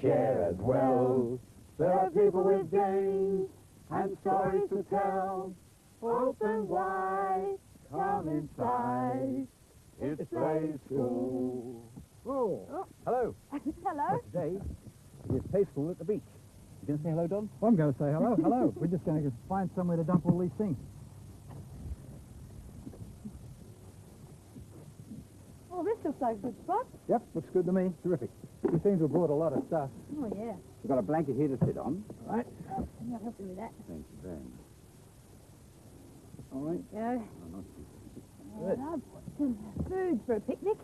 share as well. There are people with games and stories to tell. Open wide, come inside. It's Play School. Oh, hello. Hello. Today is Play School at the beach. You going to say hello, Don? Well, I'm going to say hello. Hello. We're just going to find somewhere to dump all these things. Oh, this looks like a good spot. Yep, looks good to me. Terrific. You seem to have brought a lot of stuff. Oh, yeah. We've got a blanket here to sit on. All right. I'll help you with that. Thank you very much. All right. Go. Oh, not Good. I've got some food for a picnic.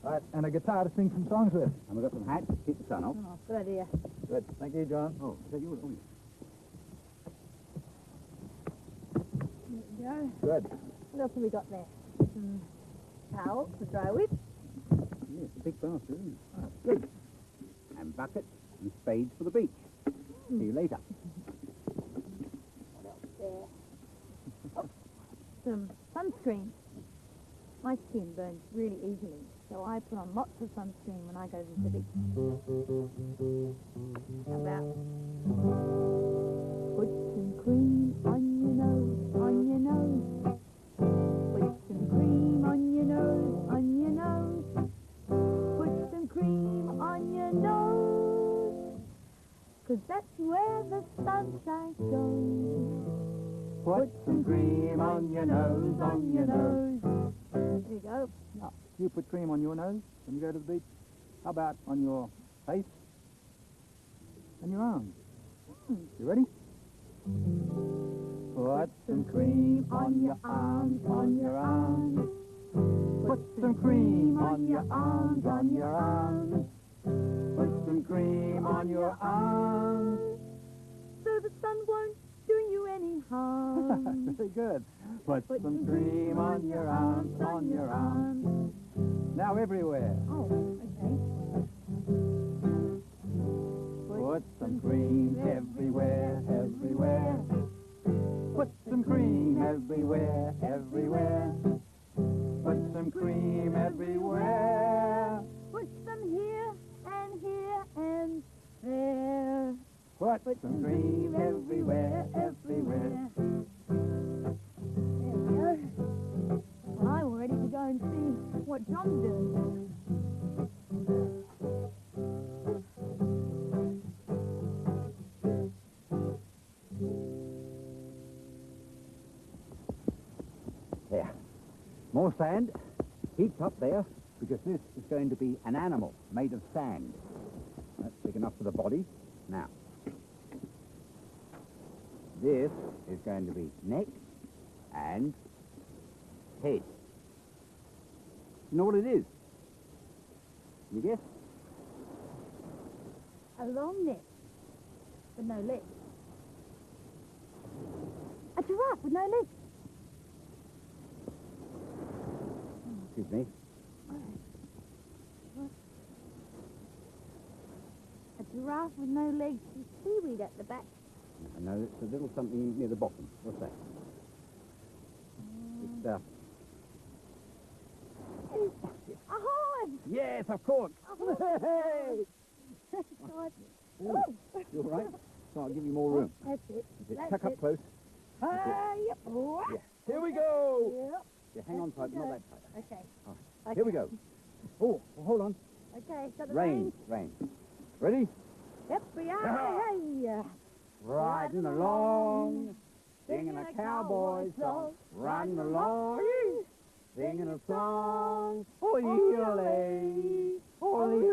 All right, and a guitar to sing some songs with. And we've got some hats to keep the sun off. Oh, good idea. Good. Thank you, John. Oh, is that yours? Oh, There you go. Good. What else have we got there? Some towels to dry with. yeah, it's a big basket, isn't it? Good. And buckets and spades for the beach. See you later. What else there? Oh, some sunscreen. My skin burns really easily, so I put on lots of sunscreen when I go to the beach. How about put some cream on your nose, on your nose. Put some cream on your nose, on your nose. Put some cream on your nose, 'cause that's where the sunshine goes. Put some cream on your nose, on your nose. There you go. Now, do you put cream on your nose when you go to the beach? How about on your face and your arms? You ready? Put some cream on your arms, on your arms. Put some cream on your arms, on your arms. Put some cream on your arms. So the sun won't do you any harm. Very good. Put some cream on your arms, on your arms. Now everywhere. Oh, okay. Put some cream everywhere, everywhere. Put some cream everywhere, everywhere. Put some cream everywhere. Put some here and here and there. Put some cream everywhere, everywhere. There we go. Well, I'm ready to go and see what John's doing. There. More sand. Heaped up there, because this is going to be an animal made of sand. That's big enough for the body. Now, this is going to be neck and head. You know what it is? You guess? A long neck with no legs. A giraffe with no legs. Excuse me. A giraffe with no legs with seaweed at the back. I know it's a little something near the bottom. What's that? It's, Ahoy! yes, of course. Ahoy! Ooh, you all right? So I'll give you more room. That's it. Just That's tuck up it. close. Yep. What? Yeah. Here we go. Yep. Yeah, hang on tight, not that tight. Okay. All right. Here we go. Oh, well, hold on. Okay, got the Rain, rain. Ready? Yep, we are. Ah. Hey. Riding along, singing a cowboy song. Riding along, singing a song. Ole, ole, ole,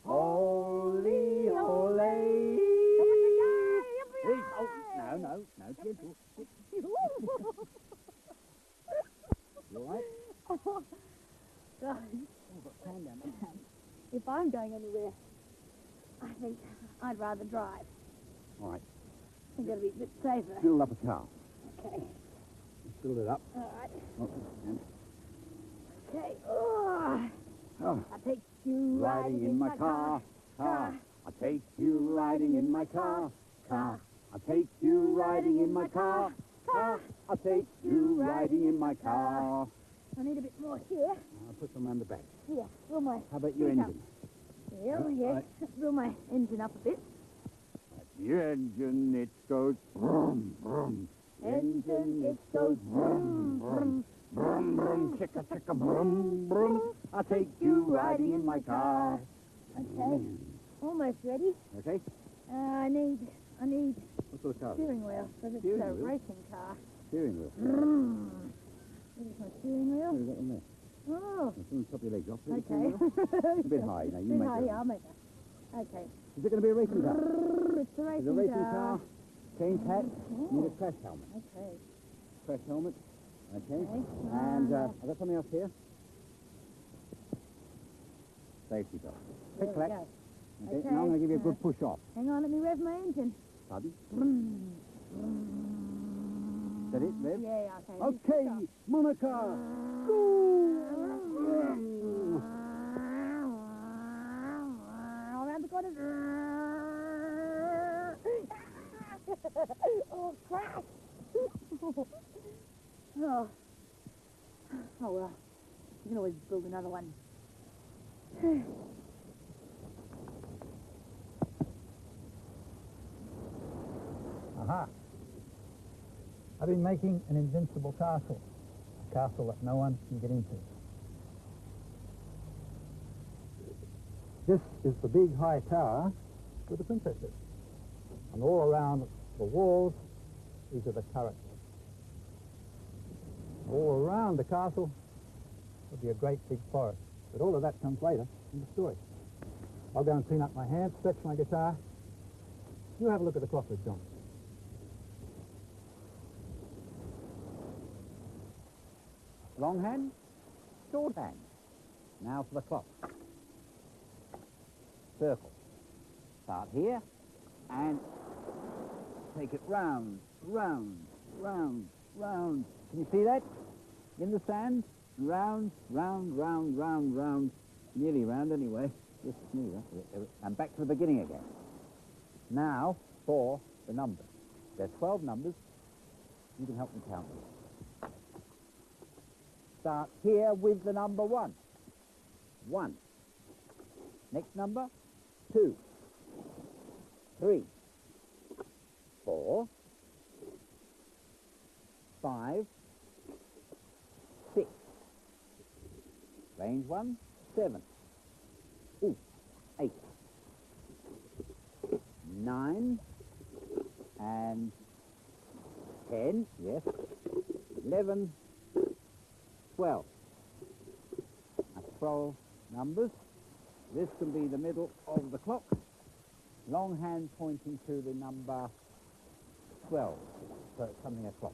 ole, ole. Hey, oh, no, gentle. You all right? God, if I'm going anywhere, I think I'd rather drive. All right. I think that'll be a bit safer. Fill up a car. Okay. Fill it up. All right. Oh, and Okay. Oh, oh. I take you Riding in my car, car. I take you riding in my car, car. I take you riding in my car, car. I take you riding in my car. I need a bit more here. I'll put some around the back. Here, fill my How about your feet up. engine? Yeah, yes. Fill my engine up a bit. The engine, it goes vroom, vroom. Engine, it goes vroom, vroom. Vroom, vroom, chicka, chicka, vroom, vroom. I'll take you riding in my car. Okay. Almost ready. Okay? I need What sort of car? steering wheel, because it's Steering a wheel? racing car. Steering wheel. There's my steering wheel. What have you got on there? Oh, It's going to top your legs off. Put the okay. steering wheel. It's a bit high. Now, you Bit make high, it. yeah, I'll make that. Okay. Is it going to be a racing car? It's a It's racing, a racing car. Change hat. Oh. Need a crash helmet. Okay. Crash helmet. Okay. Okay. And I've got something else here. Safety belt. There Click, we clack. go. Okay. Okay. Now I'm going to give you a good push off. Hang on, let me rev my engine. Pardon? Vroom. Is that it, Rev? Yeah, okay. Okay, Monica. Around the corner. Oh, crap. Oh. Oh, well. You can always build another one. Aha. I've been making an invincible castle. A castle that no one can get into. This is the big high tower where the princess is. And all around the walls, these are the turrets. All around the castle will be a great big forest. But all of that comes later in the story. I'll go and clean up my hands, stretch my guitar. You have a look at the clock, John. Long hand, short hand. Now for the clock. Circle. Start here and take it round, round, round, round. Can you see that? In the sand? Round, round, round, round, round. Nearly round anyway. Just near. And back to the beginning again. Now for the numbers. There's 12 numbers. You can help me count them. Start here with the number 1. 1. Next number, 2, 3, 4, 5, 6. Range 1, 7. 8. 9 and 10, yes. 11, 12. That's 12 numbers. This can be the middle of the clock. Long hand pointing to the number 12. So it's something o'clock.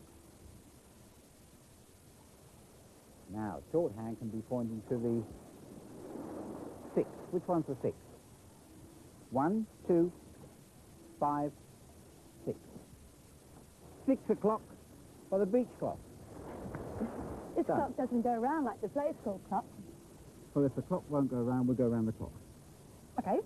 Now, short hand can be pointing to the 6. Which one's the 6? 1, 2, 5, 6. 6 o'clock for the beach clock. This Done. clock doesn't go around like the play school clock. Well, if the clock won't go around, we'll go around the clock. Okay.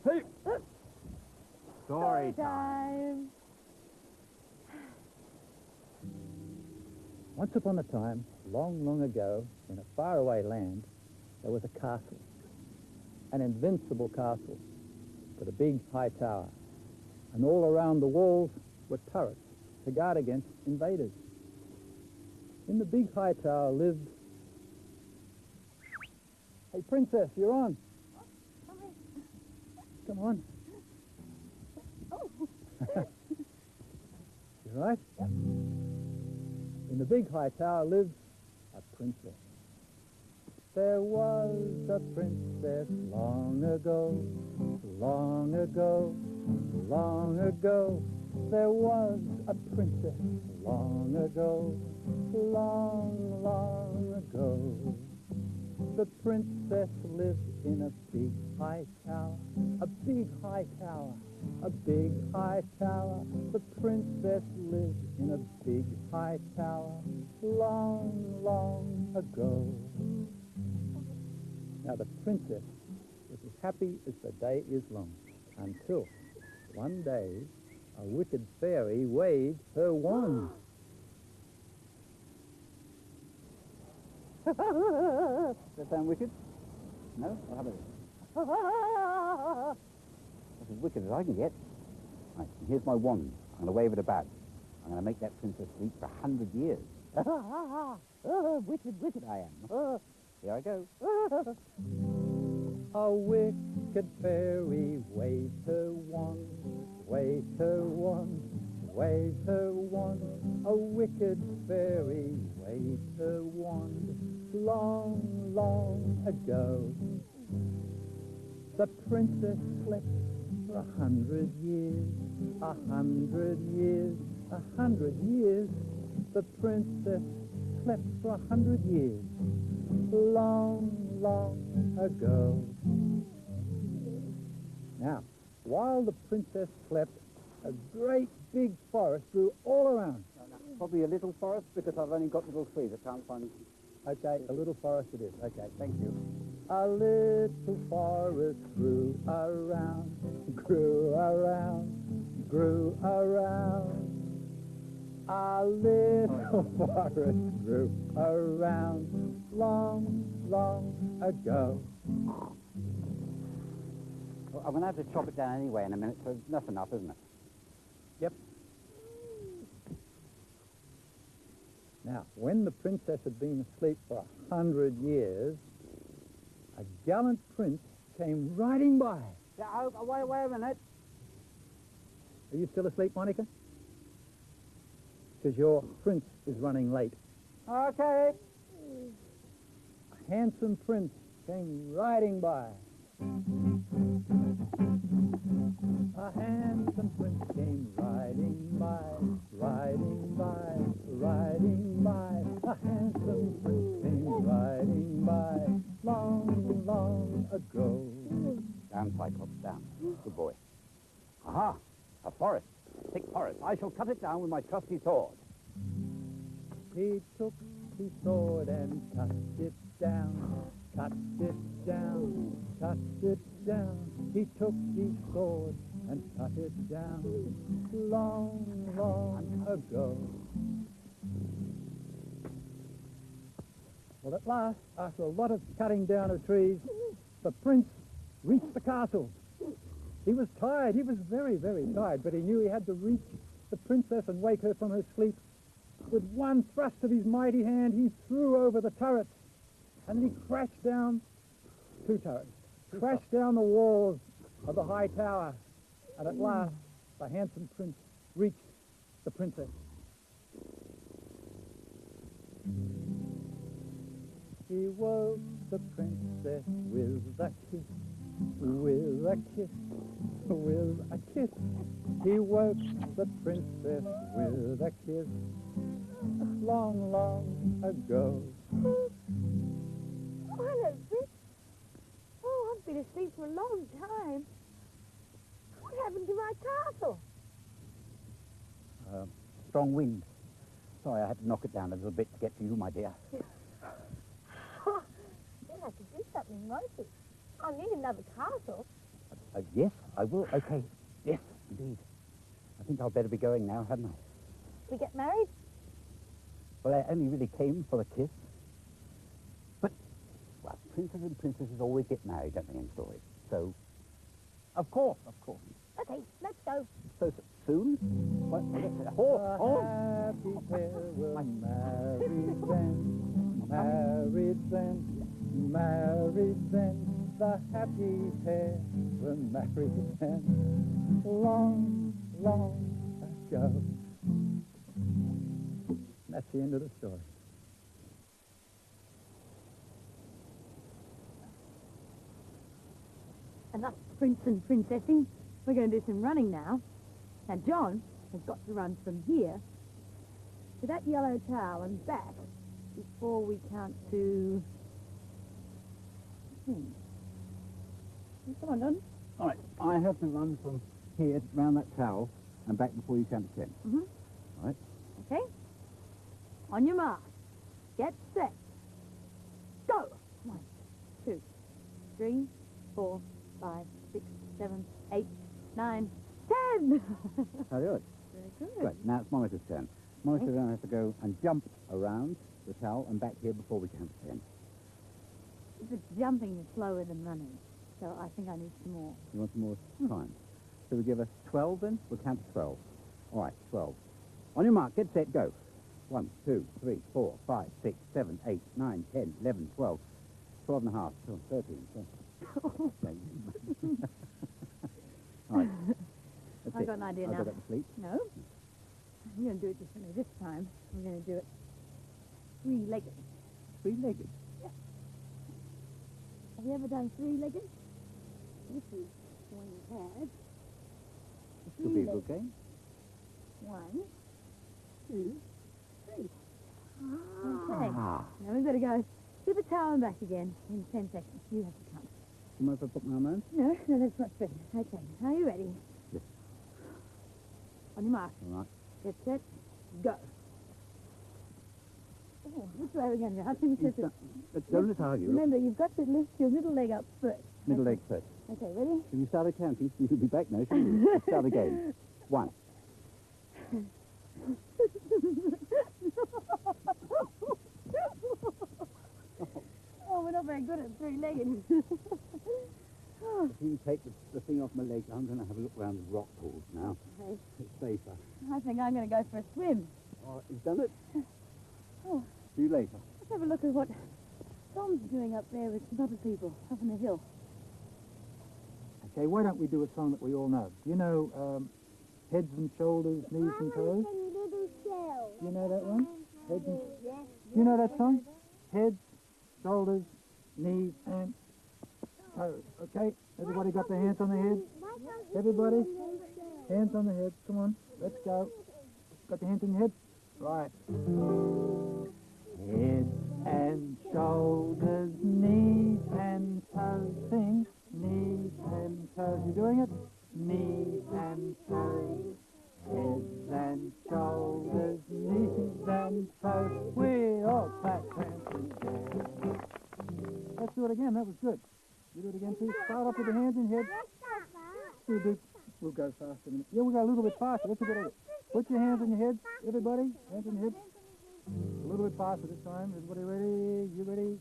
Hey! Story time. Once upon a time, long, long ago, in a faraway land, there was a castle. An invincible castle with a big high tower. And all around the walls were turrets to guard against invaders. In the big high tower lived... Hey, princess, you're on. Come on. You right? In the big high tower lived a princess. There was a princess long ago, long ago, long ago. There was a princess long ago, long, long ago. The princess lived in a big high tower, a big high tower, a big high tower. The princess lived in a big high tower, long, long ago. Now the princess was as happy as the day is long, until One day, a wicked fairy waved her wand. Does that sound wicked? No? What about it? That's as wicked as I can get. Right, and here's my wand. I'm going to wave it about. I'm going to make that princess sleep for 100 years. Wicked, wicked I am. Here I go. A wicked fairy waved her wand, waved her wand, waved her wand. A wicked fairy waved her wand long, long ago. The princess slept for 100 years, 100 years, 100 years. The princess slept for 100 years, long, long ago. Now, while the princess slept, a great big forest grew all around. Probably a little forest because I've only got little trees. I can't find... Okay, a little forest it is. Okay, Thank you. a little forest grew around, grew around, grew around. A little forest grew around long, long ago. Well, I'm going to have to chop it down anyway in a minute, so that's enough, isn't it? Yep. Now, when the princess had been asleep for 100 years, a gallant prince came riding by. Yeah, wait a minute. Are you still asleep, Monica? Because your prince is running late. Okay. A handsome prince came riding by. A handsome prince came riding by, riding by, riding by. A handsome prince came riding by, long, long ago. Down, Cyclops, down. Good boy. Aha! A forest. Thick forest. I shall cut it down with my trusty sword. He took his sword and cut it down, cut it down, cut it down. He took his sword and cut it down, long, long ago. Well, at last, after a lot of cutting down of trees, the prince reached the castle. He was tired. He was very, very tired, but he knew he had to reach the princess and wake her from her sleep. With one thrust of his mighty hand, he threw over the turrets, and he crashed down 2 turrets, crashed down the walls of the high tower, and at last, the handsome prince reached the princess. He woke the princess with a kiss, with a kiss, with a kiss. He woke the princess with a kiss, long, long ago. Oh, hello, Prince. Oh, I've been asleep for a long time. What happened to my castle? Strong wind. Sorry, I had to knock it down a little bit to get to you, my dear. Oh, you'll have to do something, won't you? I'll need another castle. Yes, I will. Okay. Yes, indeed. I think I'd better be going now, hadn't I? We get married? Well, I only really came for the kiss. But, well, princes and princesses always get married, don't they, in stories? So, of course, of course. Okay, let's go. So soon? What? The happy pair were married then, married then, married then. The happy pair were married then, long, long ago. That's the end of the story. Enough prince and princessing. We're going to do some running now. Now, John has got to run from here to that yellow towel and back before we count to... Come on, John. All right, I have to run from here round that towel and back before you count to 10. Mm-hmm. All right? Okay. On your mark. Get set. Go. 1, 2, 3, 4, 5, 6, 7, 8, 9, 10. again. Very good. Very good. Great. Now it's Monica's turn. Monica going to have to go and jump around the towel and back here before we count to 10. But jumping is slower than running, so I think I need some more. You want some more time? So we give us 12 then? We'll count to 12. All right, 12. On your mark, get set, go. 1, 2, 3, 4, 5, 6, 7, 8, 9, 10, 11, 12, 12 and a half, 12, 13. All right. That's I've it. got an idea I'll now. go back to sleep. No. I'm going to do it differently this time. I'm going to do it three-legged. Three-legged. Have you ever done three-legged? This is when you have This could be a good game. 1, 2, 3. Okay. Now we've got to go to the tower and back again in 10 seconds. You have to count. Do you mind if I put my arm around? No, that's much better. Okay, are you ready? Yes. On your mark. All right. Get set, go. Oh, which way are we going to go? I think it's just Don't let's argue. remember, you've got to lift your middle leg up first. Middle leg first. Okay, ready? Have you started counting? You should be back now, shouldn't you? Let's start again. 1. Oh, we're not very good at three-legged. If you take the thing off my legs, I'm going to have a look around the rock pools now. Okay. It's safer. I think I'm going to go for a swim. Oh, you've done it? Oh. See you later. Let's have a look at what Tom's doing up there with some other people up on the hill. Okay, why don't we do a song that we all know? Do you know Heads and Shoulders, Knees and Toes? You know that one? Heads and... Do you know that song? Heads, shoulders, knees and toes. Okay, everybody got their hands on their head? Everybody? Hands on the head. Come on, let's go. Got your hands on your head? Right. Head and shoulders, knees and toes. Sing. Knees and toes. You doing it? Knees and toes. Heads and shoulders, knees and toes. We all clap hands together. Let's do it again. That was good. You do it again, please. Start off with the hands and head. We'll go faster. Yeah, we'll go a little bit faster. That's a good idea. Put your hands on your head, everybody. Hands on your head. A little bit faster this time. Everybody ready? You ready?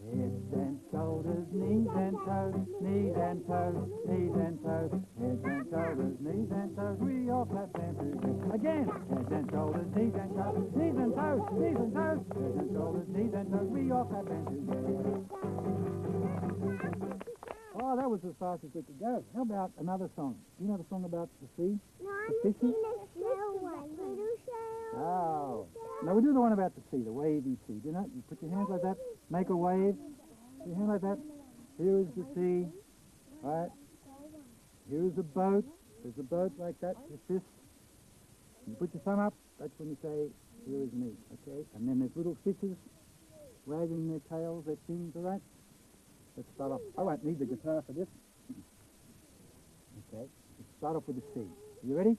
Heads and shoulders, knees and toes, knees and toes, knees and toes, heads and shoulders, knees and toes. We all clap hands together. Again. Heads and shoulders, knees and toes, knees and toes, knees and toes, heads and shoulders, knees and toes. We all clap hands together. Oh, that was as fast as we could go. How about another song? Do you know the song about the sea? The fishes? Oh. Now we do the one about the sea, the wavy sea. Do you know? You put your hands like that, make a wave. Put your hand like that. Here is the sea. Right. Here is a boat. There's a boat like that. Your fist. You put your thumb up. That's when you say, here is me. Okay. And then there's little fishes wagging their tails. That seems all right. Let's start off. I won't need the guitar for this. Okay. Let's start off with the sea. You ready?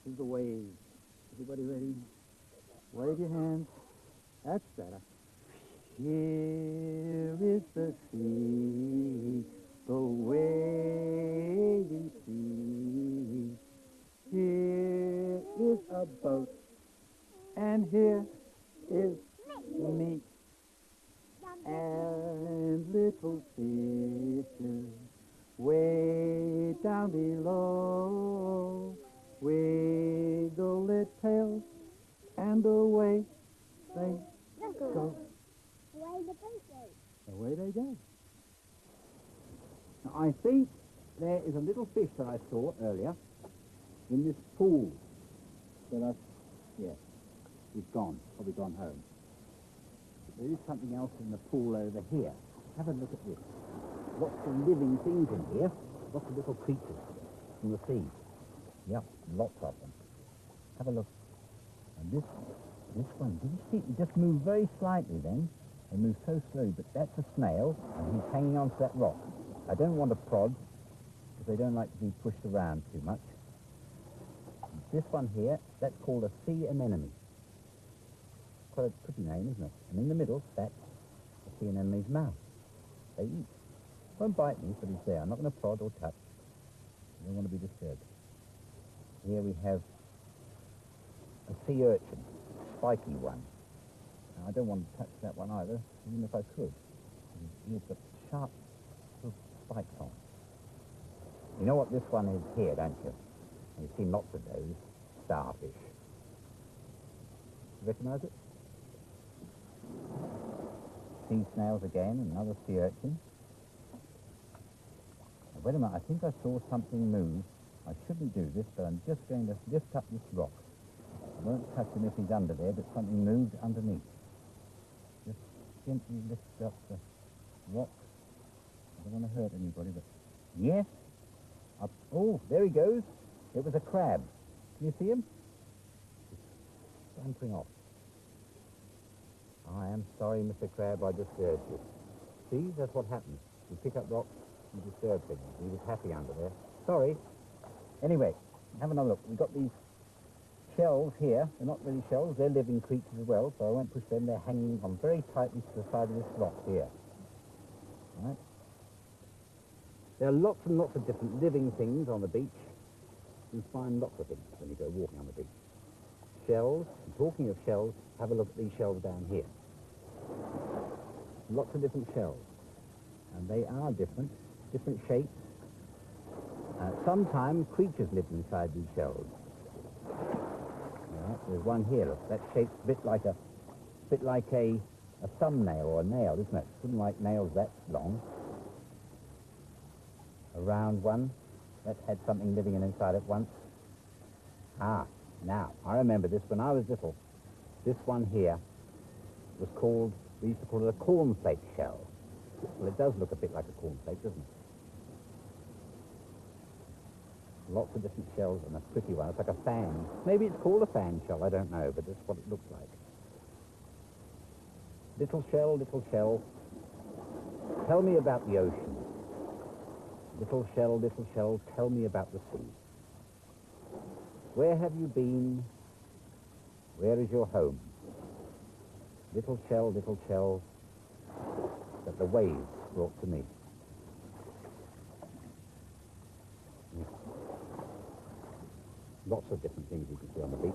Here's the wave. Everybody ready? Wave your hands. That's better. Here is the sea, the wavy sea. Here is a boat, and here is me. And little fishes way down below wiggle their tails and away they go. Away they go. Now, I think there is a little fish that I saw earlier in this pool he's gone, probably gone home. There is something else in the pool over here. Have a look at this. Lots of living things in here. Lots of little creatures from the sea. Yep, lots of them. Have a look. And this one, did you see? It just moved very slightly then. It moved so slowly, but that's a snail, and he's hanging onto that rock. I don't want to prod, because they don't like to be pushed around too much. This one here, that's called a sea anemone. Quite a pretty name, isn't it? And in the middle, that's a sea anemone's mouth. They eat. Won't bite me, but he's there. I'm not going to prod or touch. I don't want to be disturbed. Here we have a sea urchin, spiky one. Now, I don't want to touch that one either, even if I could. He's got sharp little spikes on. You know what this one is here, don't you? You've seen lots of those. Starfish. Recognise it? Sea snails again, another sea urchin. Now, wait a minute, I think I saw something move. I shouldn't do this, but I'm just going to lift up this rock. I won't touch him if he's under there, but something moved underneath. Just gently lift up the rock. I don't want to hurt anybody, but yes. Up. Oh, there he goes. It was a crab. Can you see him? Scampering off. I am sorry, Mr. Crab, I disturbed you. See, that's what happens. You pick up rocks, you disturb things. He was happy under there. Sorry. Anyway, have another look. We've got these shells here. They're not really shells, they're living creatures as well, so I won't push them. They're hanging on very tightly to the side of this rock here. All right? There are lots and lots of different living things on the beach. You find lots of things when you go walking on the beach. Shells, and talking of shells, have a look at these shells down here. Lots of different shells. And they are different shapes. Sometimes creatures live inside these shells. Right, there's one here, look. That shape's a bit like a thumbnail or a nail, isn't it? Wouldn't like nails that long. A round one that had something living inside it once. Ah, now, I remember this when I was little. This one here was called, we used to call it a cornflake shell. Well, it does look a bit like a cornflake, doesn't it? Lots of different shells and a pretty one. It's like a fan. Maybe it's called a fan shell, I don't know, but that's what it looks like. Little shell, tell me about the ocean. Little shell, tell me about the sea. Where have you been? Where is your home? Little shell, that the waves brought to me. Lots of different things you can see on the beach.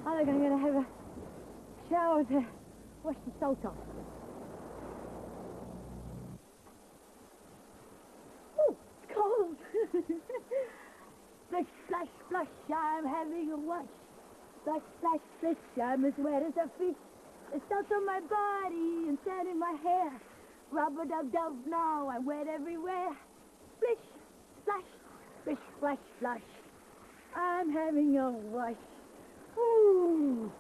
I think I'm going to have a shower to wash the salt off. Oh, it's cold. Splish, splash, splash, I'm having a wash. Splash, splash, splish, I'm as wet as a fish. There's salt on my body and sand in my hair. Rub-a-dub-dub, now I'm wet everywhere. Splish, splash, splish, splash, splash. I'm having a wash. Ooh.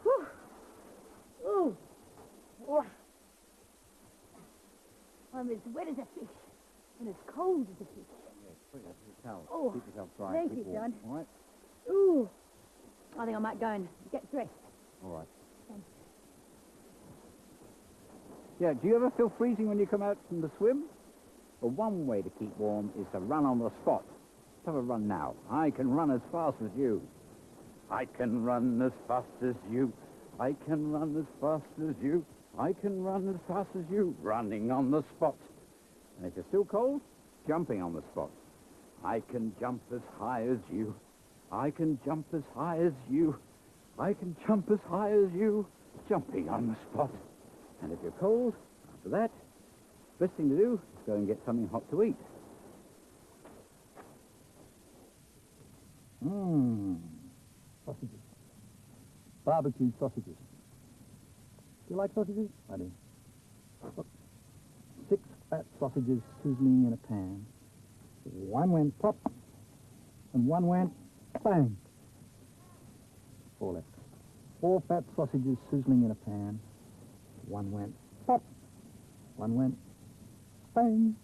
Ooh. Ooh. Ooh. I'm as wet as a fish and as cold as a fish. Put your towel. Oh, Keep yourself dry. thank keep you, warm. John. All right? Ooh. I think I might go and get dressed. All right. Thanks. Yeah, do you ever feel freezing when you come out from the swim? Well, one way to keep warm is to run on the spot. Let's have a run now. I can run as fast as you. I can run as fast as you. I can run as fast as you. I can run as fast as you. Running on the spot. And if you're still cold, jumping on the spot. I can jump as high as you. I can jump as high as you. I can jump as high as you. Jumping on the spot. And if you're cold, after that, best thing to do is go and get something hot to eat. Sausages. Barbecue sausages. Do you like sausages? I do. Look, 6 fat sausages sizzling in a pan. One went pop, and one went bang. 4 left. 4 fat sausages sizzling in a pan. One went pop, one went bang.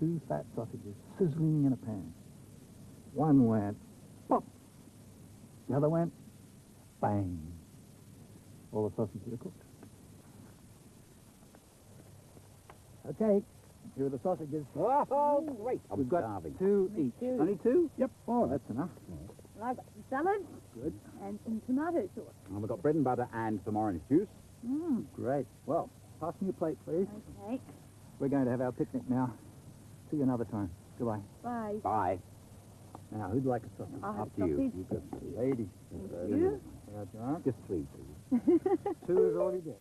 2 fat sausages sizzling in a pan. One went pop, the other went bang. All the sausages are cooked. Okay, here are the sausages. Oh, great. I'm We've got starving. 2 each. Only 2? Yep. Oh, that's enough. I've got some salad. Good. And some tomato sauce. And we've got bread and butter and some orange juice. Great. Well, pass me your plate, please. Okay. We're going to have our picnic now. See you another time. Goodbye. Bye. Bye. Now, who'd like a sausage? I'll have Up to you. sausage. You go. Lady. Thank you. John. Just 3, please. 2 is all you get.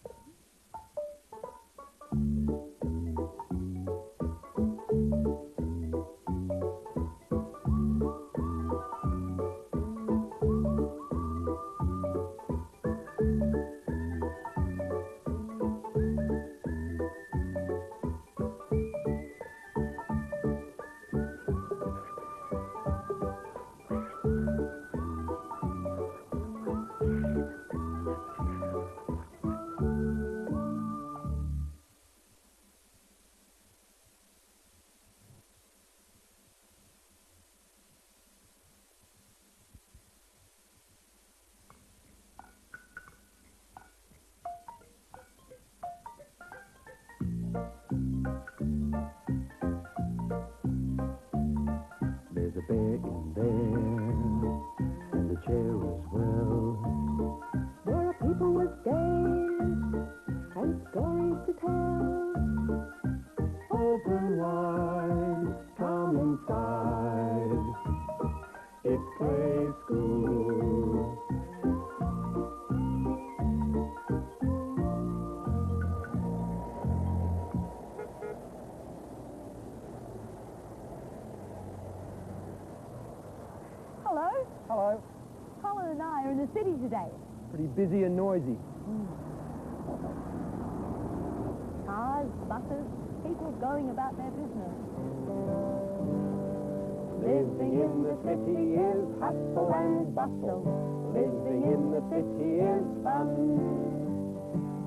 There's a bear in there, and a chair as well. There are people with games and stories to tell. Open wide, come inside. It's Play School. Hello. Hello. Colin and I are in the city today. Pretty busy and noisy. Cars, buses, people going about their business. Living in the city is hustle and bustle. Living in the city is fun.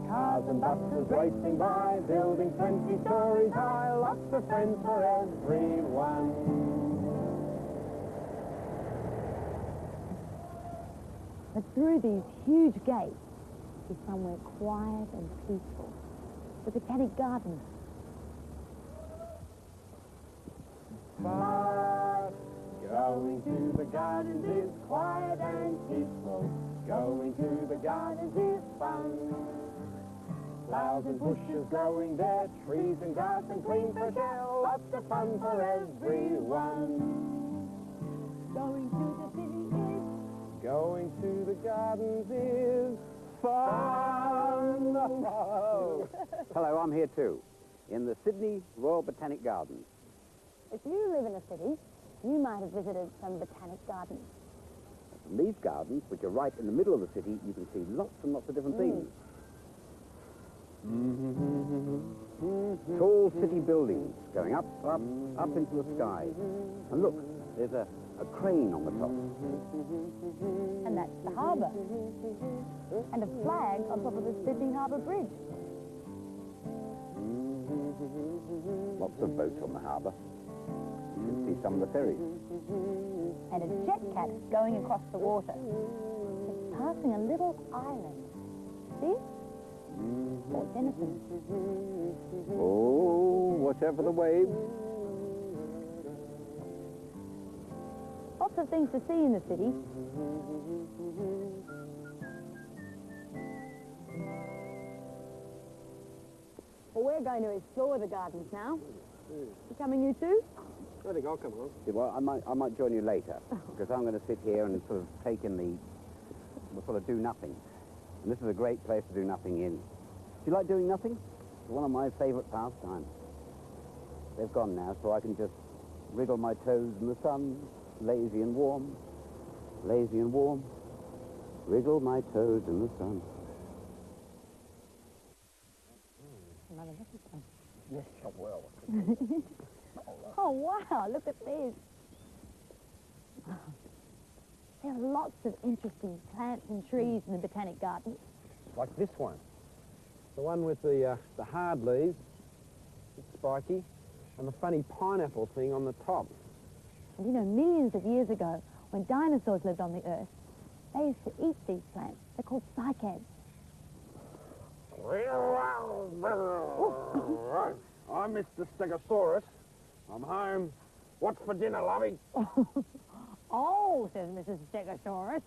Cars and buses racing by, building 20 stories high. Lots of friends for everyone. But through these huge gates is somewhere quiet and peaceful. The Botanic Gardens. But going to the gardens is quiet and peaceful. Going to the gardens is fun. Flowers and bushes growing there, trees and grass and green fresh air. Lots of fun for everyone. Going to the city is Going to the gardens is fun. Hello, I'm here too, in the Sydney Royal Botanic Gardens. If you live in a city, you might have visited some botanic gardens. From these gardens, which are right in the middle of the city, you can see lots and lots of different things. Tall city buildings going up into the sky. And look, there's a crane on the top. And that's the harbour. And a flag on top of the Sydney Harbour Bridge. Lots of boats on the harbour. You can see some of the ferries. And a jet cat going across the water. It's passing a little island. See? Port Denison. Oh, watch out for the waves. Lots of things to see in the city. Well, we're going to explore the gardens now. You coming, you two? I think I'll come along. Yeah, well, I might join you later, because I'm going to sit here and sort of take in the sort of do nothing. And this is a great place to do nothing in. Do you like doing nothing? It's one of my favourite pastimes. They've gone now, so I can just wriggle my toes in the sun, lazy and warm, lazy and warm, wriggle my toes in the sun. Yes, well. Oh, wow, look at this. There are lots of interesting plants and trees in the Botanic Gardens. Like this one. The one with the hard leaves, it's spiky, and the funny pineapple thing on the top. And you know, millions of years ago, when dinosaurs lived on the Earth, they used to eat these plants. They're called cycads. I'm Mr. Stegosaurus. I'm home. What's for dinner, lovey? Oh, says Mrs. Stegosaurus,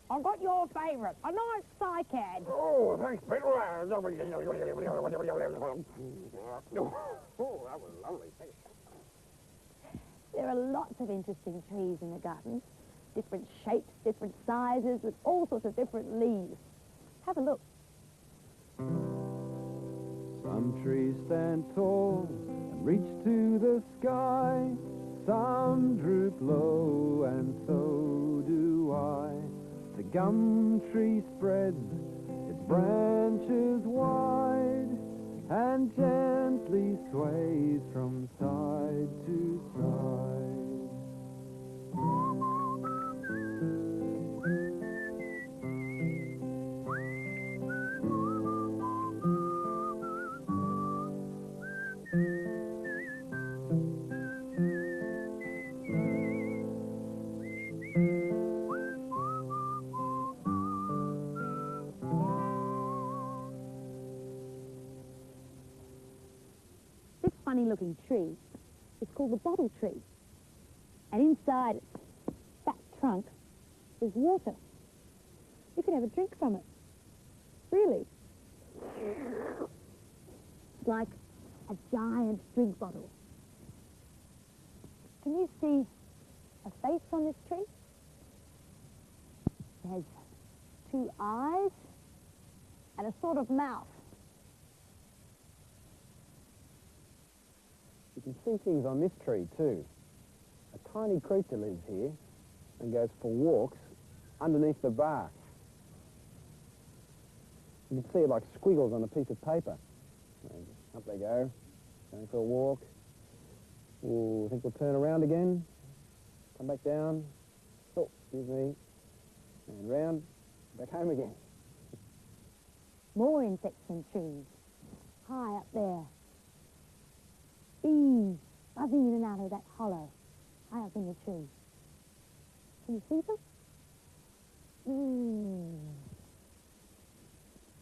I've got your favourite, a nice cycad. Oh, thanks, Peter. Oh, that was lovely. Thanks. There are lots of interesting trees in the gardens. Different shapes, different sizes, with all sorts of different leaves. Have a look. Some trees stand tall and reach to the sky. Some droop low, and so do I. The gum tree spreads its branches wide and gently sways from side to side. This funny-looking tree is called the bottle tree. And inside its fat trunk is water. You could have a drink from it. Really. It's like a giant drink bottle. Can you see a face on this tree? It has two eyes and a sort of mouth. You can see things on this tree, too. A tiny creature lives here and goes for walks underneath the bark. You can see it like squiggles on a piece of paper. And up they go, going for a walk. Ooh, I think we'll turn around again, come back down. Oh, excuse me. And round, back home again. More insects and trees. High up there. Bees buzzing in and out of that hollow, high up in the tree. Can you see them?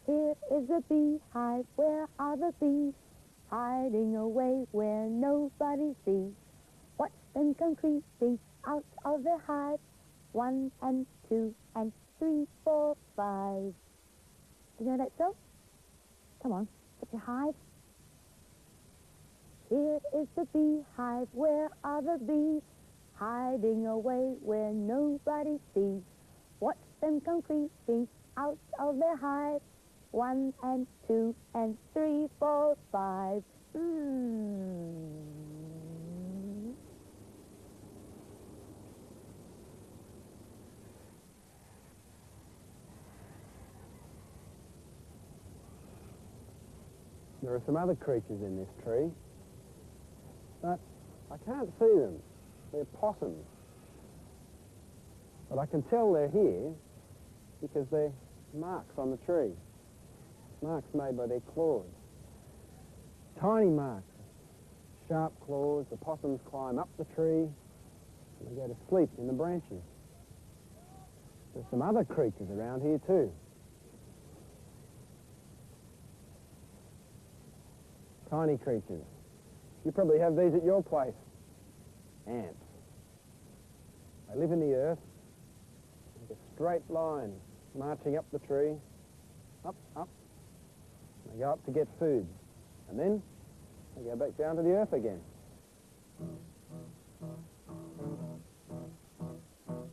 Here is a beehive. Where are the bees? Hiding away where nobody sees. Watch them come creeping out of their hive. 1 and 2 and 3, 4, 5. Do you know that song? Come on, get your hive. Here is the beehive. Where are the bees? Hiding away where nobody sees. Watch them come creeping out of their hive. 1 and 2 and 3, 4, 5. There are some other creatures in this tree, but I can't see them. They're possums. But I can tell they're here because they're marks on the tree. Marks made by their claws. Tiny marks, sharp claws, the possums climb up the tree and they go to sleep in the branches. There's some other creatures around here too. Tiny creatures. You probably have these at your place. Ants. They live in the earth, like a straight line, marching up the tree, up, up. They go up to get food, and then they go back down to the earth again.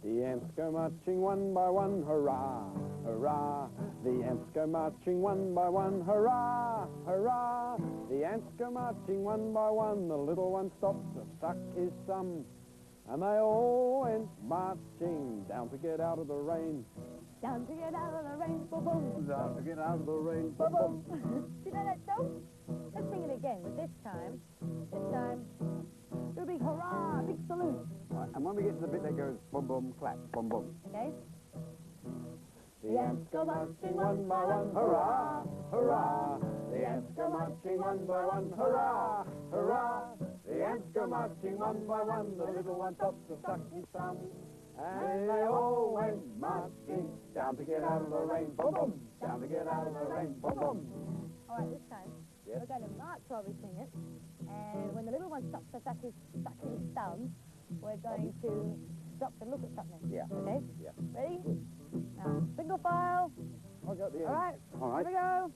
The ants go marching one by one, hurrah, hurrah. The ants go marching one by one, hurrah, hurrah. The ants go marching one by one, the little one stopped to suck his thumb. And they all went marching down to get out of the rain. Down to get out of the rain, boom, boom. Down to get out of the rain, Boom, boom. Do you know that song? Let's sing it again, but this time, do a big hurrah, big salute. Right, and when we get to the bit that goes boom, boom, clap, boom, boom. Okay? The ants go marching one by one, hurrah, hurrah. The ants go marching one by one, hurrah, hurrah. The ants go marching one by one, the little one stopped to suck his thumb. And they all went marching down to get out of the rain, boom, boom. Down to get out of the rain, boom, boom. All right, this time, we're going to march while we sing it. And when the little one stops to suck his thumb, we're going to stop and look at something. Yeah. Okay? Yeah. Ready? Now, single file. I got the All right. All right. Here we go.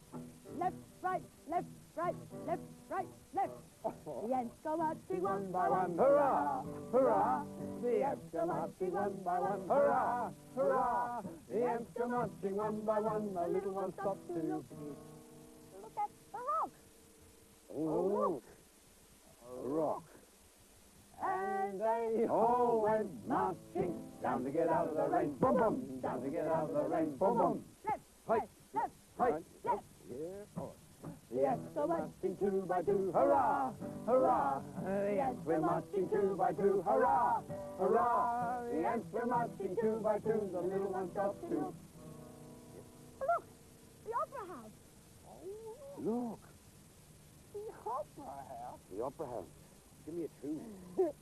Left, right, left, right, left, right, left. The ants go marching one by one. Hurrah, hurrah. The ants go marching one by one, hurrah, hurrah. The ants go marching one by one, the little one stopped to look. Look at the rock. Oh, a rock. And they all went marching down to get out of the rain, boom, boom. Down to get out of the rain, boom, boom. Left, Right. right, left, Right. left. Yeah. Oh. The ants go marching two by two, hurrah, hurrah. The ants were marching two by two, hurrah, hurrah. The ants were marching two by two, the little one stopped to look. Look, the opera house. Look, The opera house. the opera house. Give me a tune.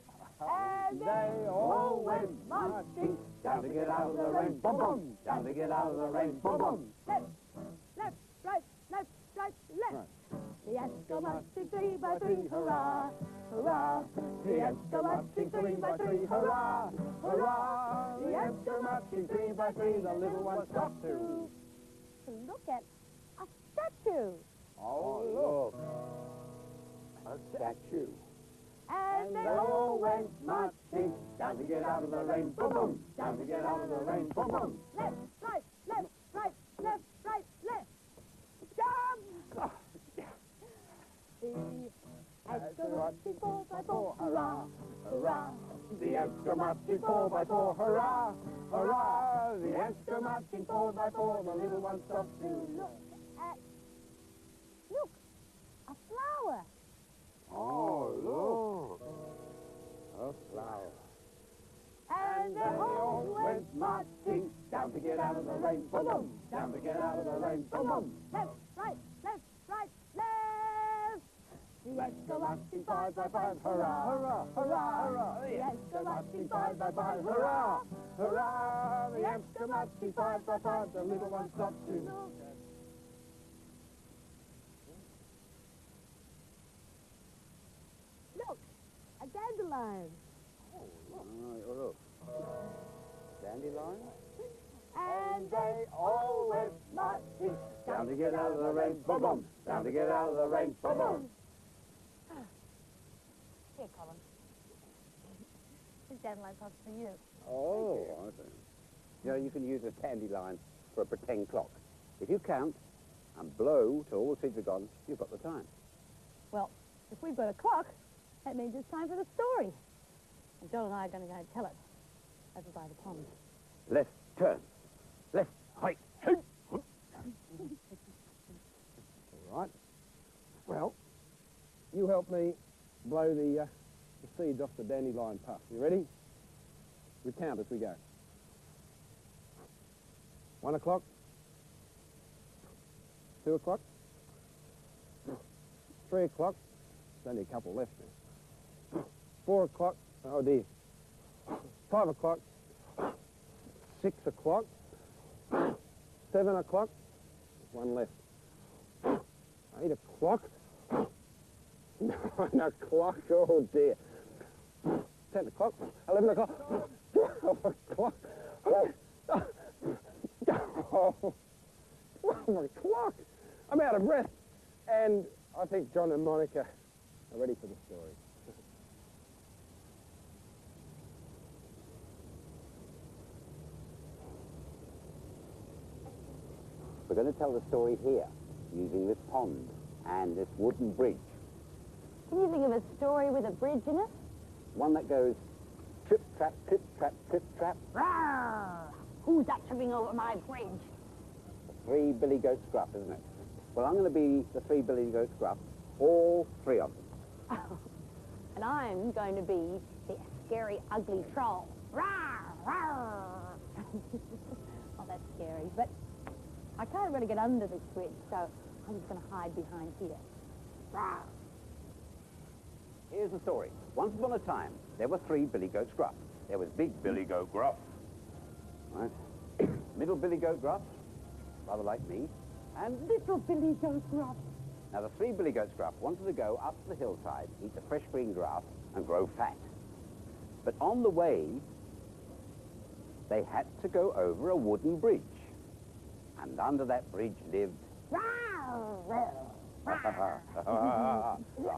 And They all went marching down to get out of the rain, boom, boom. Down to get out of the rain, boom, boom. left, left, right, left, right, left. The ants go marching three by three, hurrah, hurrah. The ants go marching three by three, hurrah, hurrah. The ants go marching three by three, the little one stopped to. Look at a statue. Oh, look. A statue. And They all went marching down to get out of the rain, boom, boom. Down to get out of the rain, boom, boom. left, right, left, right, left, right, left. Jump! The ants go marching four by four, hurrah, hurrah. The ants go marching four by four, hurrah, hurrah. The ants go marching four by four, the little one stopped to look. Look, a flower. Oh, look. A flower. And they all went marching down to get out of the rain, boom, boom. Down to get out of the rain, boom, boom. left, right, left, right, left. The ants go marching five by five, hurrah, Hurrah, hurrah, hurrah. The ants go marching five by five, Hurrah, hurrah. The ants go marching five by five, the little one stopped to. Look, a dandelion. Oh, look. Dandelion? And They all went marching down to get out of the rain, boom, boom. Down to get out of the rain, boom, boom. Here, Colin. This dandelion comes for you. Oh, I see. You know, you can use a dandelion for a pretend clock. If you count and blow till all the seeds are gone, you've got the time. Well, if we've got a clock, that means it's time for the story. And Joel and I are going to go and tell it over by the pond. Left turn. Left, right. All right. Well, you help me blow the seeds off the dandelion puff. You ready? We count as we go. 1 o'clock. 2 o'clock. 3 o'clock. There's only a couple left now. 4 o'clock. Oh dear. 5 o'clock. 6 o'clock. 7 o'clock. One left. 8 o'clock. 9 o'clock. Oh dear. 10 o'clock. 11 o'clock. 12 o'clock. Oh, 12 o'clock. I'm out of breath. And I think John and Monica are ready for the story. We're going to tell the story here, using this pond and this wooden bridge. Can you think of a story with a bridge in it? One that goes trip, trap, trip, trap, trip, trap. Rawr! Who's that tripping over my bridge? Three Billy Goats Gruff, isn't it? Well, I'm going to be the three Billy Goats Gruff, all three of them. And I'm going to be the scary, ugly troll. Rawr! Rawr! Oh, that's scary. But I can't really get under this bridge, so I'm just going to hide behind here. Rawr! Here's the story. Once upon a time, there were three Billy Goats Gruff. There was Big Billy Goat Gruff, right? Middle Billy Goat Gruff, rather like me, and Little Billy Goat Gruff. Now, the three Billy Goats Gruff wanted to go up to the hillside, eat the fresh green grass, and grow fat. But on the way, they had to go over a wooden bridge. And under that bridge lived a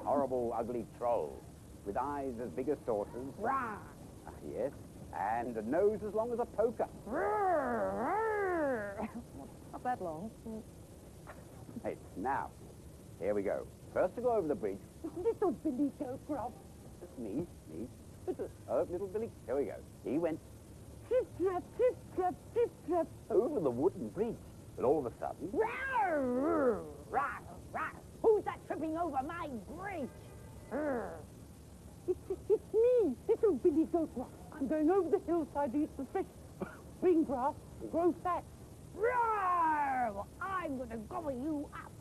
horrible, ugly troll with eyes as big as saucers. Yes, and a nose as long as a poker. Not that long. Right, now, here we go. First to go over the bridge, Little Billy Goat Gruff. That's me. Little Billy, here we go. He went trip, trap, over the wooden bridge. But all of a sudden, Who's that tripping over my bridge? It's me, Little Billy Goat Gruff. I'm going over the hillside to eat the fresh green grass and grow fat. Well, I'm going to gobble you up.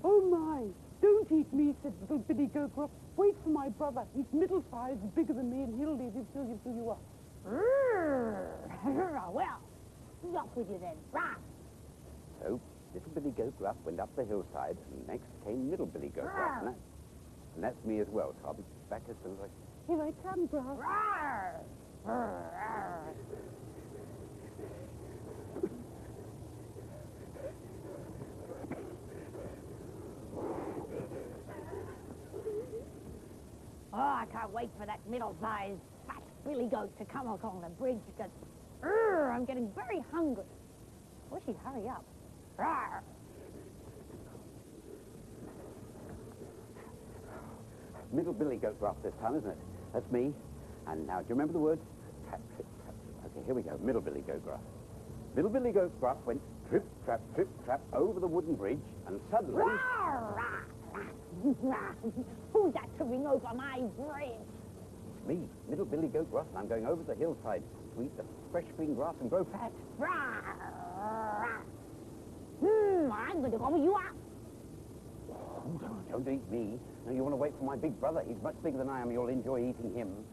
Oh my, don't eat me, said Little Billy Goat Gruff. Wait for my brother. He's middle-sized, bigger than me, and he'll live until you fill you up. Well, be off with you then. so Little Billy Goat Gruff went up the hillside, and next came Middle Billy Goat Gruff. And that's me as well, so I'll be back as soon as I can. Here I come, Gruff. Oh, I can't wait for that middle-sized fat billy goat to come along the bridge because I'm getting very hungry. I wish he'd hurry up. Middle Billy Goat Gruff this time, isn't it? That's me. And now, do you remember the words? Trap, trip, trap. Okay, here we go. Middle Billy Goat Gruff. Middle Billy Goat Gruff went trip, trap, over the wooden bridge, and suddenly... Who's that tripping over my bridge? It's me, Middle Billy Goat Gruff, and I'm going over the hillside to eat the fresh green grass and grow fat. I'm going to gobble you up. Oh, don't eat me. No, you want to wait for my big brother. He's much bigger than I am. You'll enjoy eating him.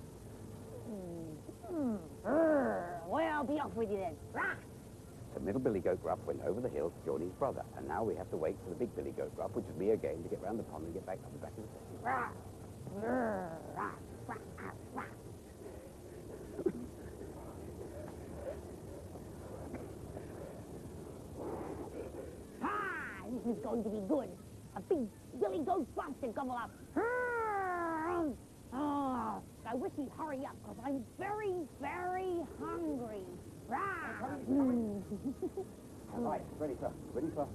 Well, be off with you then. So Middle Billy Goat Gruff went over the hill to join his brother, and now we have to wait for the Big Billy Goat Gruff, which is me again, to get round the pond and get back up the back of the station. This is going to be good. A big Billy Goat Gruff to gobble up. Oh, I wish he'd hurry up, because I'm very, very hungry. Right, ready for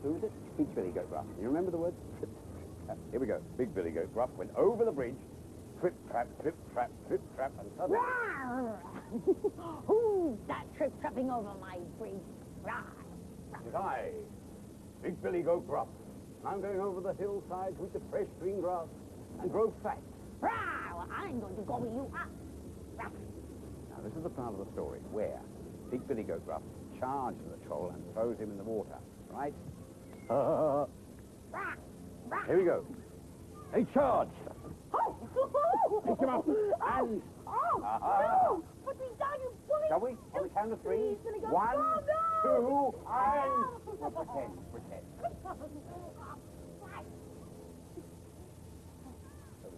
who is it? Big Billy Goat Gruff. You remember the words? Here we go. Big Billy Goat Gruff went over the bridge, trip, trap, and suddenly... Who's that tripping over my bridge? It's I, Big Billy Goat Gruff. I'm going over the hillside to eat the fresh green grass and grow fat. Well, I'm going to gobble you up. Now, this is the part of the story where Big Billy Goat Gruff charges the troll and throws him in the water, right? Here we go. Hey, charge! Pick him up. And... No! Put me down, you bully! Shall we? On the count of three. Please, Billy Goat. One, Oh, no! two, and... We'll pretend. That was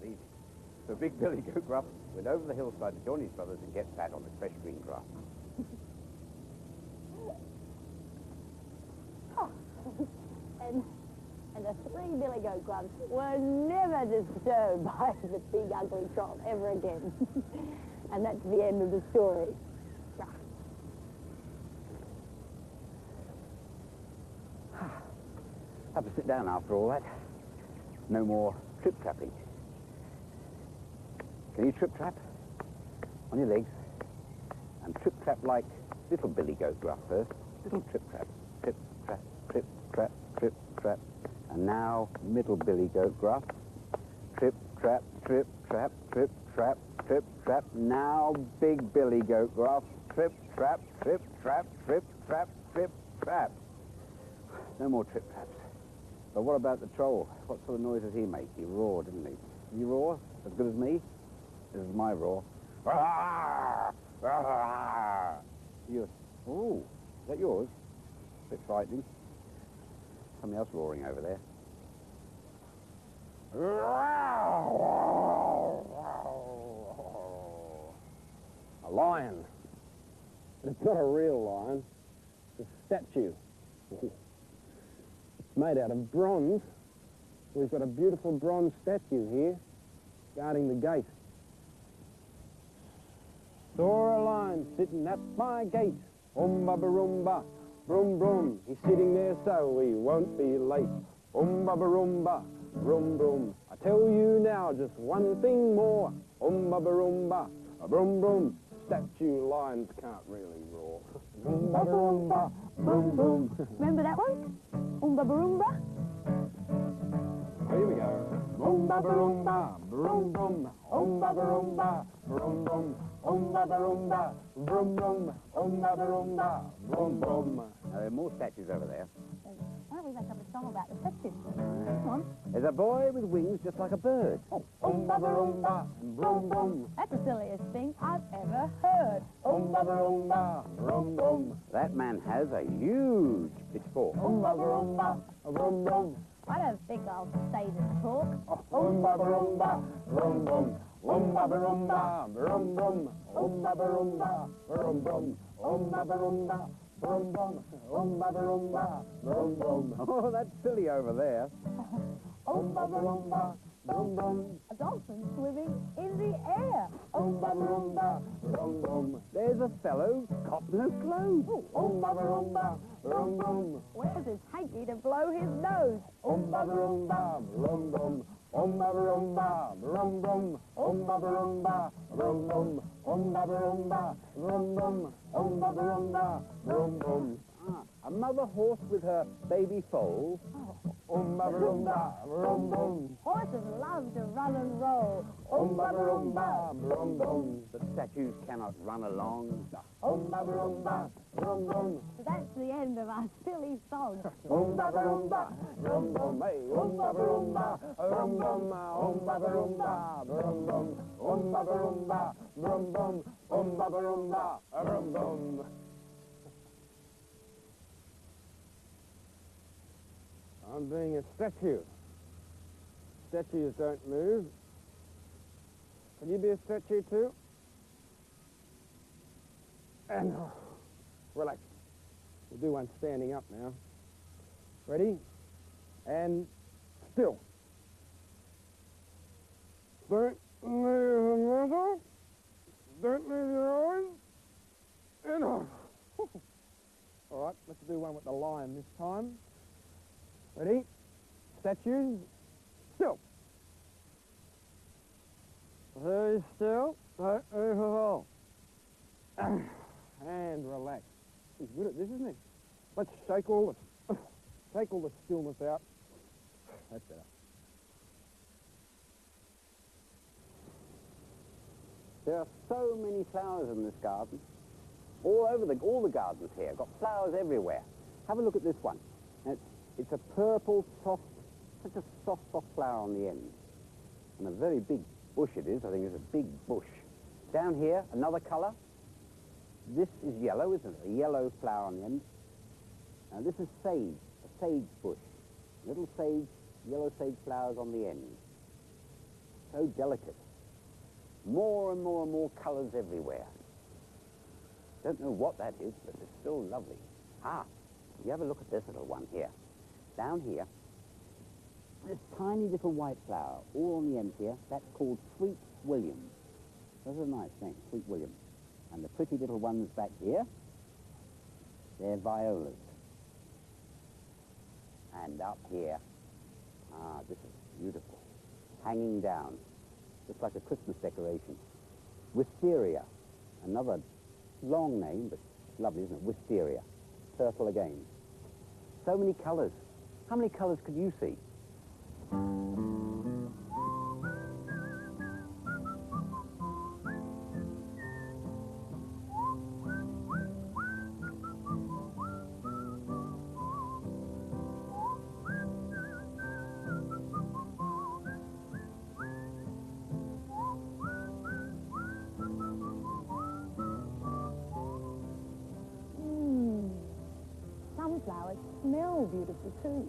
easy. So Big Billy Goat Gruff went over the hillside to join his brothers and get fat on the fresh green grass. And the three Billy Goat Grubs were never disturbed by the big ugly troll ever again. And that's the end of the story. Have to sit down after all that. No more trip trapping. Can you trip trap? On your legs. And trip trap like little Billy Goat Gruff first. Little trip trap. Trip trap, trip trap, trip trap. And now middle Billy Goat Gruff. Trip trap, trip trap, trip trap, trip trap. Now big Billy Goat Gruff. Trip trap, trip trap, trip trap, trip trap. No more trip traps. But what about the troll? What sort of noise does he make? He roared, didn't he? Did he roar as good as me? This is my roar. Yours. Oh, is that yours? A bit frightening. Something else roaring over there. A lion. But it's not a real lion. It's a statue. It's made out of bronze. We've got a beautiful bronze statue here guarding the gate. Saw a lion sitting at my gate. Umba-ba-rumba, brum brum. He's sitting there so he won't be late. Umba-ba-rumba, brum brum. I tell you now just one thing more. Umba-ba-rumba, brum brum. Statue lions can't really roar. Umba-ba-rumba, brum brum. Remember that one? Umba-ba-rumba? Here we go. Umba-ba-rumba, brum brum. Umba-ba-rumba, brum brum. Umba-ba-rumba, brum brum. Umba-ba-rumba, brum brum. Now, there are more statues over there. Why don't we make up a song about the statue? Come on. There's a boy with wings just like a bird. Umba-ba-rumba, brum brum. That's the silliest thing I've ever heard. Umba-ba-rumba, brum brum. That man has a huge pitchfork. Umba-ba-rumba, brum brum. I don't think I'll say this talk. Umba-ba-rumba, brum brum. Umba-ba-rumba, brum brum. Umba-ba-rumba, brum brum. Umba-ba-rumba, brum brum. Umba-ba-rumba, brum brum. Oh, that's silly over there. Umba-ba-rumba, brum brum. A dolphin swimming in the air. Umba-ba-rumba, brum brum. There's a fellow got no clothes. Umba-ba-rumba, brum brum. Where's his hanky to blow his nose? Umba-ba-rumba, brum brum. Umba-ba-rumba, brum brum. Umba-ba-rumba, brum brum. Umba-ba-rumba, brum brum. Umba-ba-rumba, brum brum. A mother horse with her baby foal. Umba-ba-rumba, brum brum. Horses love to run and roll. Umba-ba-rumba, brum brum. The statues cannot run along. Umba-ba-rumba, brum brum. So that's the end of our silly song. Umba-ba-rumba, brum brum. Hey, umba-ba-rumba, brum brum. Umba-ba-rumba, brum brum. Umba-ba-rumba, brum brum. Umba-ba-rumba, brum brum. I'm being a statue. Statues don't move. Can you be a statue too? And relax. We'll do one standing up now. Ready? And still. Don't move a muscle. Don't move your eyes. And off. All right, let's do one with the lion this time. Ready? Statues. Still. Very still. Don't move at all. And relax. He's good at this, isn't he? Let's shake all the stillness out. That's better. There are so many flowers in this garden. All the gardens here. Got flowers everywhere. Have a look at this one. It's a purple, soft, such a soft flower on the end. And a very big bush it is. I think it's a big bush. Down here, another colour. This is yellow, isn't it? A yellow flower on the end. Now this is sage, a sage bush. Little sage, yellow sage flowers on the end. So delicate. More and more and more colours everywhere. Don't know what that is, but it's still lovely. Ah, you have a look at this little one here. Down here, this tiny little white flower, all on the end here, that's called Sweet William. That's a nice name, Sweet William. And the pretty little ones back here, they're violas. And up here, this is beautiful. Hanging down, just like a Christmas decoration. Wisteria, another long name, but lovely, isn't it? Wisteria. Turtle again. So many colours. How many colours could you see? Sunflowers smell beautiful too.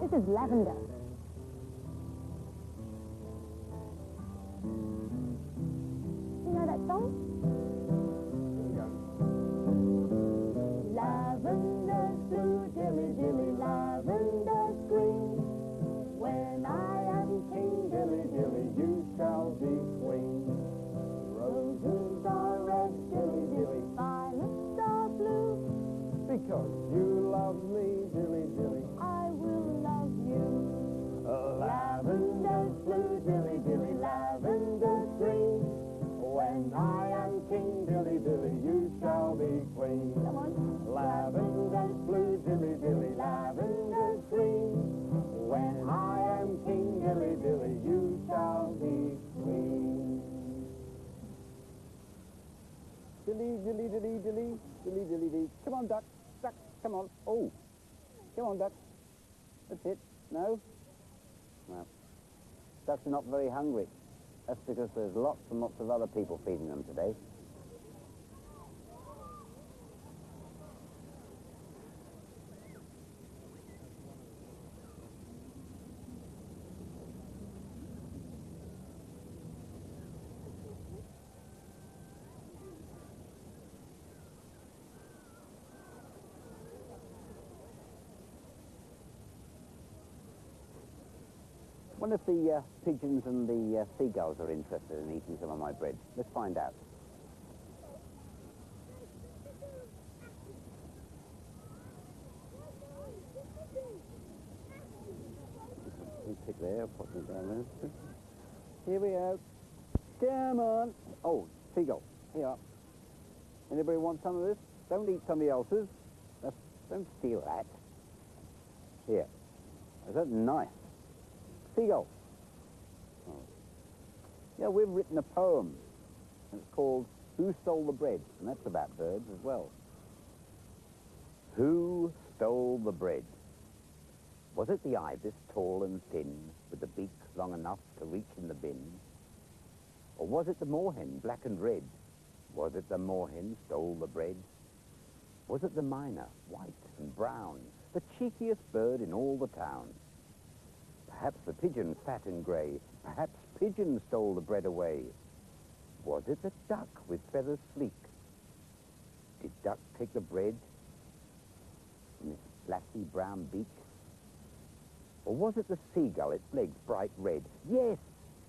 This is lavender. You know that song? Lavender blue, dilly dilly, lavender green. When I am king, dilly dilly, you shall be queen. Roses are red, dilly dilly, violets are blue. Because you love me, dilly dilly. I will love you. Lavender's blue, dilly dilly, lavender's green. When I am king, dilly dilly, you shall be queen. Come on. Lavender's blue, dilly dilly, lavender's green. When I am king, dilly dilly, you shall be queen. Dilly, dilly, dilly, dilly, dilly, dilly, dilly. Come on, duck, duck, come on. Oh, come on, duck. That's it. No? Well, ducks are not very hungry. That's because there's lots and lots of other people feeding them today. Wonder if the pigeons and the seagulls are interested in eating some of my bread. Let's find out. Pick there, put it down there. Here we go. Come on. Oh, seagull. Here. Anybody want some of this? Don't eat somebody else's. Don't steal that. Here. Is that nice? Seagull. Oh. Yeah, we've written a poem. It's called Who Stole the Bread? And that's about birds as well. Who stole the bread? Was it the ibis, tall and thin, with the beak long enough to reach in the bin? Or was it the moorhen, black and red? Was it the moorhen stole the bread? Was it the myna, white and brown, the cheekiest bird in all the town? Perhaps the pigeon, fat and grey, perhaps pigeon stole the bread away. Was it the duck with feathers sleek? Did duck take the bread from its flashy brown beak? Or was it the seagull, its legs bright red? Yes,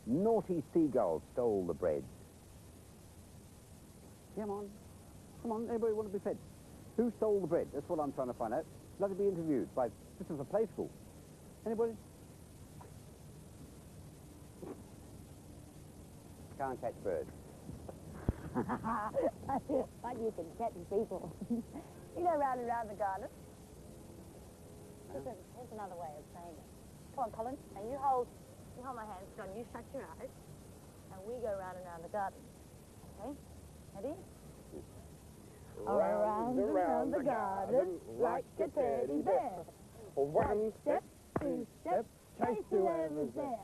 naughty seagull stole the bread. Come on, anybody want to be fed? Who stole the bread? That's what I'm trying to find out. I'd love to be interviewed by, this is a play school. Anybody? Can't catch birds. But you can catch people. You go round and round the garden. Here's another way of saying it. Come on, Colin. Now you hold my hand, John. You shut your eyes, and we go round and round the garden. Okay? Ready? Around and round the garden, like a teddy bear. One step, two steps, chase whoever's there.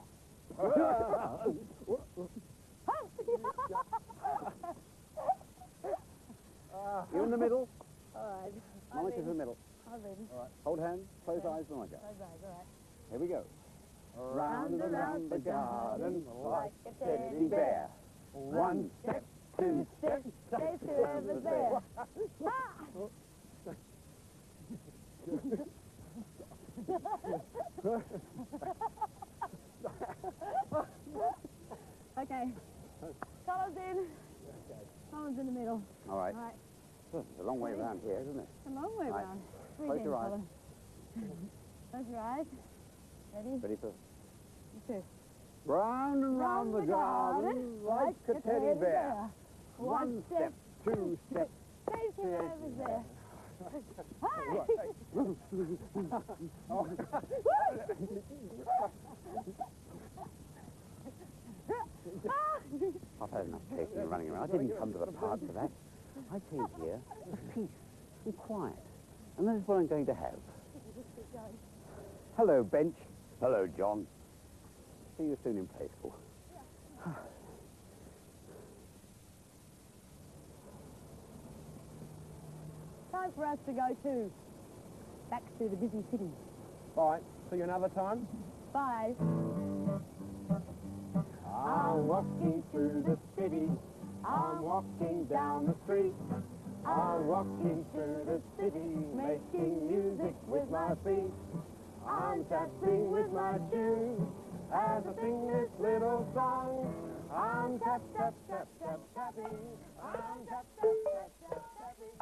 You're in the middle. All right. Monica's in the middle. I'll read it. All right. Hold hands, close eyes, Monica. All right. Here we go. Round and round the garden, like a teddy bear. One step, two steps, chase whoever's there. Okay. Colours in. Colours in the middle. All right. All right. It's a long way around here, isn't it? A long way Right. round. Close your eyes. Close your eyes. Ready? Ready for... Two. Round and round the garden, like a teddy bear. One step, two steps. chase whoever's there. I've had enough chasing and running around. I didn't come to the park for that. I came here for peace and quiet. And that's what I'm going to have. Hello, Bench. Hello, John. See you soon in play school. Time for us to go to back to the busy city. All right, see you another time. Bye. I'm walking through the city. I'm walking down the street. I'm walking through the city, making music with my feet. I'm tapping with my shoes as I sing this little song. I'm tap, tap, tap, tap, tapping. I'm tap, tap, tap, tap, tapping.